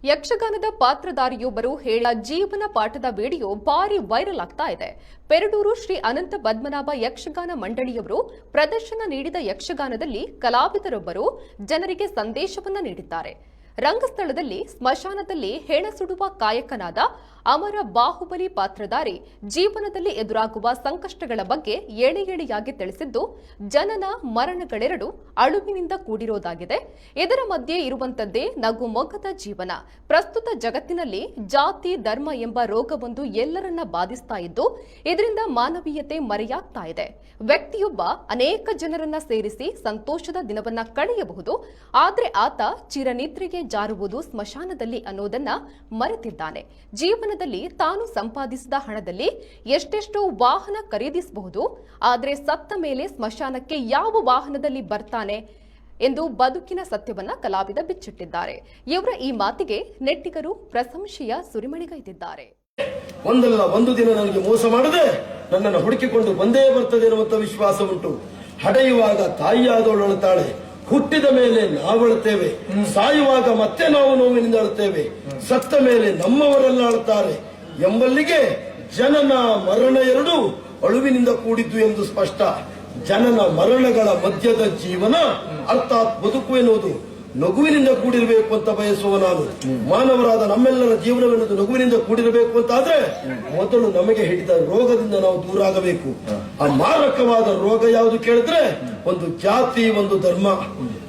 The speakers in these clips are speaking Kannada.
ಯಕ್ಷಗಾನದ ಪಾತ್ರಧಾರಿಯೊಬ್ಬರು ಹೇಳ ಜೀವನ ಪಾಠದ ವಿಡಿಯೋ ಭಾರಿ ವೈರಲ್ ಆಗ್ತಾ ಇದೆ. ಪೆರಡೂರು ಶ್ರೀ ಅನಂತ ಪದ್ಮನಾಭ ಯಕ್ಷಗಾನ ಮಂಡಳಿಯವರು ಪ್ರದರ್ಶನ ನೀಡಿದ ಯಕ್ಷಗಾನದಲ್ಲಿ ಕಲಾವಿದರೊಬ್ಬರು ಜನರಿಗೆ ಸಂದೇಶವನ್ನ ನೀಡಿದ್ದಾರೆ. ರಂಗಸ್ಥಳದಲ್ಲಿ ಸ್ಮಶಾನದಲ್ಲಿ ಹೆಣ ಸುಡುವ ಕಾಯಕನಾದ ಅಮರ ಬಾಹುಬಲಿ ಪಾತ್ರಧಾರಿ ಜೀವನದಲ್ಲಿ ಎದುರಾಗುವ ಸಂಕಷ್ಟಗಳ ಬಗ್ಗೆ ಎಳೆಯಾಗಿ ತಿಳಿಸಿದ್ದು, ಜನನ ಮರಣಗಳೆರಡು ಅಳುವಿನಿಂದ ಕೂಡಿರೋದಾಗಿದೆ. ಇದರ ಮಧ್ಯೆ ಇರುವಂತದ್ದೇ ನಗು ಮೊಗದ ಜೀವನ. ಪ್ರಸ್ತುತ ಜಗತ್ತಿನಲ್ಲಿ ಜಾತಿ ಧರ್ಮ ಎಂಬ ರೋಗವೊಂದು ಎಲ್ಲರನ್ನ ಬಾಧಿಸ್ತಾ ಇದ್ದು, ಇದರಿಂದ ಮಾನವೀಯತೆ ಮರೆಯಾಗ್ತಾ ಇದೆ. ವ್ಯಕ್ತಿಯೊಬ್ಬ ಅನೇಕ ಜನರನ್ನ ಸೇರಿಸಿ ಸಂತೋಷದ ದಿನವನ್ನ ಕಳೆಯಬಹುದು, ಆದ್ರೆ ಆತ ಚಿರನಿದ್ರೆಗೆ ಜಾರುವುದು ಸ್ಮಶಾನದಲ್ಲಿ ಅನ್ನೋದನ್ನ ಮರೆತಿದ್ದಾನೆ. ಜೀವನದಲ್ಲಿ ತಾನು ಸಂಪಾದಿಸಿದ ಹಣದಲ್ಲಿ ಎಷ್ಟೆಷ್ಟು ವಾಹನ ಖರೀದಿಸಬಹುದು, ಆದ್ರೆ ಸತ್ತ ಮೇಲೆ ಸ್ಮಶಾನಕ್ಕೆ ಯಾವ ವಾಹನದಲ್ಲಿ ಬರ್ತಾನೆ ಎಂದು ಬದುಕಿನ ಸತ್ಯವನ್ನ ಕಲಾವಿದ ಬಿಚ್ಚಿಟ್ಟಿದ್ದಾರೆ. ಇವರ ಈ ಮಾತಿಗೆ ನೆಟ್ಟಿಗರು ಪ್ರಶಂಸೆಯ ಸುರಿಮಳೆಗೈದಿದ್ದಾರೆ. ಒಂದಲ್ಲ ಒಂದು ದಿನ ನನಗೆ ಮೋಸ ಮಾಡದೆ ನನ್ನನ್ನು ಹುಡುಕಿಕೊಂಡು ಬಂದೇ ಬರ್ತದೆ ಎನ್ನುವಂತ ವಿಶ್ವಾಸ ಉಂಟು. ಹಡೆಯುವಾಗ ತಾಯಿಯಾದವಳು ಅಳುತ್ತಾಳೆ, ಹುಟ್ಟಿದ ಮೇಲೆ ನಾವಳುತ್ತೇವೆ, ಸಾಯುವಾಗ ಮತ್ತೆ ನಾವು ನೋವಿನಿಂದ ಅಳುತ್ತೇವೆ, ಸತ್ತ ಮೇಲೆ ನಮ್ಮವರೆಲ್ಲ ಅಳುತ್ತಾರೆ ಎಂಬಲ್ಲಿಗೆ ಜನನ ಮರಣ ಎರಡೂ ಅಳುವಿನಿಂದ ಕೂಡಿದ್ದು ಎಂದು ಸ್ಪಷ್ಟ. ಜನನ ಮರಣಗಳ ಮಧ್ಯದ ಜೀವನ ಅರ್ಥಾತ್ ಬದುಕು ಎನ್ನುವುದು ನಗುವಿನಿಂದ ಕೂಡಿರಬೇಕು ಅಂತ ಬಯಸುವ ನಾನು. ಮಾನವರಾದ ನಮ್ಮೆಲ್ಲರ ಜೀವನವೆನ್ನುವುದು ನಗುವಿನಿಂದ ಕೂಡಿರಬೇಕು ಅಂತಾದ್ರೆ ಮೊದಲು ನಮಗೆ ಹಿಡಿದ ರೋಗದಿಂದ ನಾವು ದೂರ ಆಗಬೇಕು. ಆ ಮಾರಕವಾದ ರೋಗ ಯಾವುದು ಕೇಳಿದ್ರೆ, ಒಂದು ಜಾತಿ, ಒಂದು ಧರ್ಮ.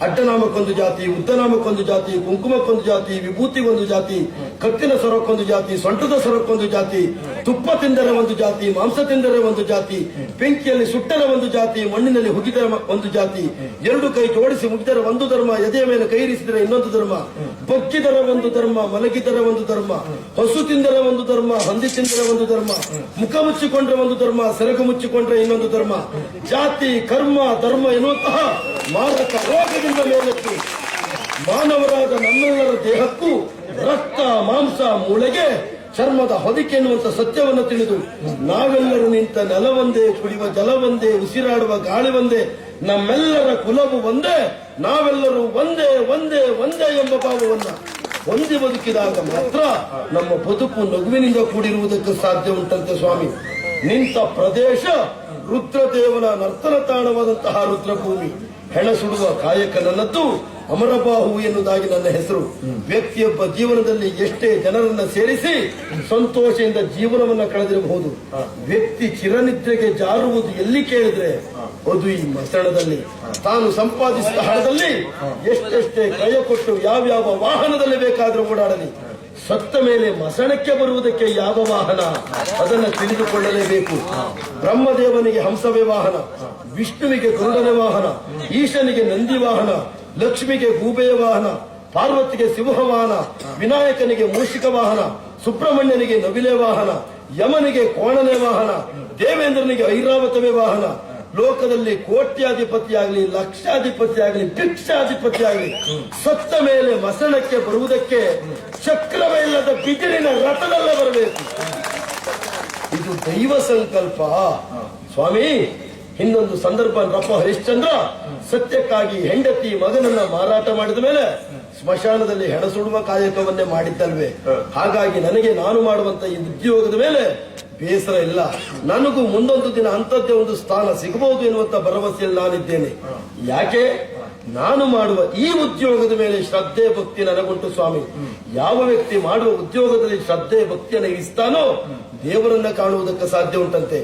ಅಡ್ಡನಾಮಕ್ಕೊಂದು ಜಾತಿ, ಉದ್ದನಾಮಕ್ಕೊಂದು ಜಾತಿ, ಕುಂಕುಮಕ್ಕೊಂದು ಜಾತಿ, ವಿಭೂತಿಗೊಂದು ಜಾತಿ, ಕತ್ತಿನ ಸೊರಕ್ಕೊಂದು ಜಾತಿ, ಸೊಂಟದ ಸೊರಕ್ಕೊಂದು ಜಾತಿ, ತುಪ್ಪ ತಿಂದರೆ ಒಂದು ಜಾತಿ, ಮಾಂಸ ತಿಂದರೆ ಒಂದು ಜಾತಿ, ಬೆಂಕಿಯಲ್ಲಿ ಸುಟ್ಟರೆ ಒಂದು ಜಾತಿ, ಮಣ್ಣಿನಲ್ಲಿ ಹುಗಿದರೆ ಒಂದು ಜಾತಿ, ಎರಡು ಕೈ ಜೋಡಿಸಿ ಮುಗಿದರೆ ಒಂದು ಧರ್ಮ, ಎದೆಯ ಮೇಲೆ ಕೈರಿಸಿದರೆ ಇನ್ನೊಂದು ಧರ್ಮ, ಬೊಕ್ಕಿದರೆ ಒಂದು ಧರ್ಮ, ಮಲಗಿದರೆ ಒಂದು ಧರ್ಮ, ಹಸು ತಿಂದರೆ ಒಂದು ಧರ್ಮ, ಹಂದಿ ತಿಂದರೆ ಒಂದು ಧರ್ಮ, ಮುಖ ಮುಚ್ಚಿಕೊಂಡ್ರೆ ಒಂದು ಧರ್ಮ, ಸೆರಗು ಮುಚ್ಚಿಕೊಂಡ್ರೆ ಇನ್ನೊಂದು ಧರ್ಮ. ಜಾತಿ, ಕರ್ಮ, ಧರ್ಮ ಎನ್ನುವಂತಹ ಮಾರಕ ರೋಗದಿಂದ ಮೇಲೆತ್ತು ಮಾನವರಾದ ನಮ್ಮೆಲ್ಲರ ದೇಹಕ್ಕೂ ರಕ್ತ, ಮಾಂಸ, ಮೂಳೆಗೆ ಚರ್ಮದ ಹೊದಿಕೆ ಎನ್ನುವಂತ ಸತ್ಯವನ್ನು ತಿಳಿದು ನಾವೆಲ್ಲರೂ ನಿಂತ ನೆಲವೊಂದೇ, ಕುಡಿಯುವ ಜಲವೊಂದೇ, ಉಸಿರಾಡುವ ಗಾಳಿ ಒಂದೇ, ನಮ್ಮೆಲ್ಲರ ಕುಲವು ಒಂದೇ, ನಾವೆಲ್ಲರೂ ಒಂದೇ ಒಂದೇ ಒಂದೇ ಎಂಬ ಭಾವವನ್ನ ಹೊಂದಿ ಬದುಕಿದಾಗ ಮಾತ್ರ ನಮ್ಮ ಬದುಕು ನಗುವಿನಿಂದ ಕೂಡಿರುವುದಕ್ಕೆ ಸಾಧ್ಯ ಉಂಟಂತೆ ಸ್ವಾಮಿ. ನಿಂತ ಪ್ರದೇಶ ರುದ್ರದೇವನ ನರ್ತನ ತಾಣವಾದಂತಹ ರುದ್ರಭೂಮಿ. ಹೆಣ ಸುಡುವ ಕಾಯಕ ನನ್ನದ್ದು, ಅಮರಬಾಹು ಎನ್ನುವುದಾಗಿ ನನ್ನ ಹೆಸರು. ವ್ಯಕ್ತಿಯೊಬ್ಬ ಜೀವನದಲ್ಲಿ ಎಷ್ಟೇ ಜನರನ್ನ ಸೇರಿಸಿ ಸಂತೋಷದಿಂದ ಜೀವನವನ್ನ ಕಳೆದಿರಬಹುದು, ವ್ಯಕ್ತಿ ಚಿರನಿದ್ರೆಗೆ ಜಾರುವುದು ಎಲ್ಲಿ ಕೇಳಿದ್ರೆ ಅದು ಈ ಮಸಣದಲ್ಲಿ. ತಾನು ಸಂಪಾದಿಸಿದ ಹಣದಲ್ಲಿ ಎಷ್ಟೆಷ್ಟೇ ಕೈ ಕೊಟ್ಟು ಯಾವ್ಯಾವ ವಾಹನದಲ್ಲಿ ಬೇಕಾದರೂ ಓಡಾಡಲಿ, ಸತ್ತ ಮೇಲೆ ಮಸಣಕ್ಕೆ ಬರುವುದಕ್ಕೆ ಯಾವ ವಾಹನ ಅದನ್ನು ತಿಳಿದುಕೊಳ್ಳಲೇಬೇಕು. ಬ್ರಹ್ಮದೇವನಿಗೆ ಹಂಸವೇ ವಾಹನ, ವಿಷ್ಣುವಿಗೆ ಗರುಡನ ವಾಹನ, ಈಶನಿಗೆ ನಂದಿ ವಾಹನ, ಲಕ್ಷ್ಮಿಗೆ ಗೂಬೆಯ ವಾಹನ, ಪಾರ್ವತಿಗೆ ಸಿಂಹ ವಾಹನ, ವಿನಾಯಕನಿಗೆ ಮೂಷಿಕ ವಾಹನ, ಸುಬ್ರಹ್ಮಣ್ಯನಿಗೆ ನವಿಲೆ ವಾಹನ, ಯಮನಿಗೆ ಕೋಣನೆ ವಾಹನ, ದೇವೇಂದ್ರನಿಗೆ ಐರಾವತವೇ ವಾಹನ. ಲೋಕದಲ್ಲಿ ಕೋಟ್ಯಾಧಿಪತಿಯಾಗಲಿ, ಲಕ್ಷಾಧಿಪತಿಯಾಗಲಿ, ಭಿಕ್ಷಾಧಿಪತಿಯಾಗಲಿ ಸತ್ತ ಮೇಲೆ ಮಸಣಕ್ಕೆ ಬರುವುದಕ್ಕೆ ಚಕ್ರವೇ ಇಲ್ಲದ ಬಿದಿರಿನ ರಥದಲ್ಲೇ ಬರಬೇಕು. ಇದು ದೈವ ಸಂಕಲ್ಪ ಸ್ವಾಮಿ. ಇನ್ನೊಂದು ಸಂದರ್ಭ, ರಪ್ಪ ಹರಿಶ್ಚಂದ್ರ ಸತ್ಯಕ್ಕಾಗಿ ಹೆಂಡತಿ ಮಗನನ್ನ ಮಾರಾಟ ಮಾಡಿದ ಮೇಲೆ ಸ್ಮಶಾನದಲ್ಲಿ ಹೆಣ ಸುಡುವ ಕಾಯಕವನ್ನೇ ಮಾಡಿದ್ದಲ್ವೇ. ಹಾಗಾಗಿ ನನಗೆ ನಾನು ಮಾಡುವಂತ ಈ ಉದ್ಯೋಗದ ಮೇಲೆ ಬೇಸರ ಇಲ್ಲ. ನನಗೂ ಮುಂದೊಂದು ದಿನ ಅಂತದ್ದೇ ಒಂದು ಸ್ಥಾನ ಸಿಗಬಹುದು ಎನ್ನುವಂತ ಭರವಸೆಯಲ್ಲಿ ನಾನಿದ್ದೇನೆ. ಯಾಕೆ? ನಾನು ಮಾಡುವ ಈ ಉದ್ಯೋಗದ ಮೇಲೆ ಶ್ರದ್ಧೆ ಭಕ್ತಿ ನನಗುಂಟು ಸ್ವಾಮಿ. ಯಾವ ವ್ಯಕ್ತಿ ಮಾಡುವ ಉದ್ಯೋಗದಲ್ಲಿ ಶ್ರದ್ಧೆ ಭಕ್ತಿಯನ್ನು ಇರಿಸ್ತಾನೋ ದೇವರನ್ನ ಕಾಣುವುದಕ್ಕೆ ಸಾಧ್ಯ ಉಂಟಂತೆ.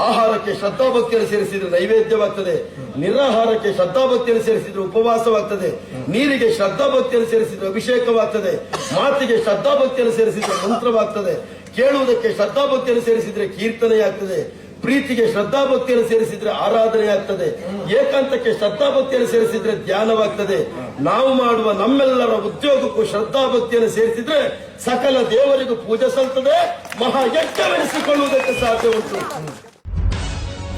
ಆಹಾರಕ್ಕೆ ಶ್ರದ್ಧಾಭಕ್ತಿಯನ್ನು ಸೇರಿಸಿದ್ರೆ ನೈವೇದ್ಯವಾಗ್ತದೆ, ನಿರಾಹಾರಕ್ಕೆ ಶ್ರದ್ಧಾಭಕ್ತಿಯನ್ನು ಸೇರಿಸಿದ್ರೆ ಉಪವಾಸವಾಗ್ತದೆ, ನೀರಿಗೆ ಶ್ರದ್ಧಾಭಕ್ತಿಯನ್ನು ಸೇರಿಸಿದ್ರೆ ಅಭಿಷೇಕವಾಗ್ತದೆ, ಮಾತಿಗೆ ಶ್ರದ್ಧಾಭಕ್ತಿಯನ್ನು ಸೇರಿಸಿದ್ರೆ ಮಂತ್ರವಾಗ್ತದೆ, ಕೇಳುವುದಕ್ಕೆ ಶ್ರದ್ಧಾಭಕ್ತಿಯನ್ನು ಸೇರಿಸಿದ್ರೆ ಕೀರ್ತನೆಯಾಗ್ತದೆ, ಪ್ರೀತಿಗೆ ಶ್ರದ್ಧಾಭಕ್ತಿಯನ್ನು ಸೇರಿಸಿದ್ರೆ ಆರಾಧನೆ ಆಗ್ತದೆ, ಏಕಾಂತಕ್ಕೆ ಶ್ರದ್ಧಾಭಕ್ತಿಯನ್ನು ಸೇರಿಸಿದ್ರೆ ಧ್ಯಾನವಾಗ್ತದೆ. ನಾವು ಮಾಡುವ ನಮ್ಮೆಲ್ಲರ ಉದ್ಯೋಗಕ್ಕೂ ಶ್ರದ್ಧಾಭಕ್ತಿಯನ್ನು ಸೇರಿಸಿದ್ರೆ ಸಕಲ ದೇವರಿಗೂ ಪೂಜೆ ಸಲ್ತದೆ, ಮಹಾಯಜ್ಞವೆನಿಸಿಕೊಳ್ಳುವುದಕ್ಕೆ ಸಾಧ್ಯ ಉಂಟು.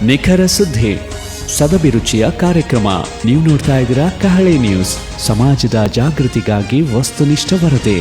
ನಿಖರ ಸುದ್ದಿ, ಸದಭಿರುಚಿಯ ಕಾರ್ಯಕ್ರಮ. ನೀವು ನೋಡ್ತಾ ಇದ್ದೀರಾ ಕಹಳೆ ನ್ಯೂಸ್, ಸಮಾಜದ ಜಾಗೃತಿಗಾಗಿ ವಸ್ತುನಿಷ್ಠ ವರದಿ.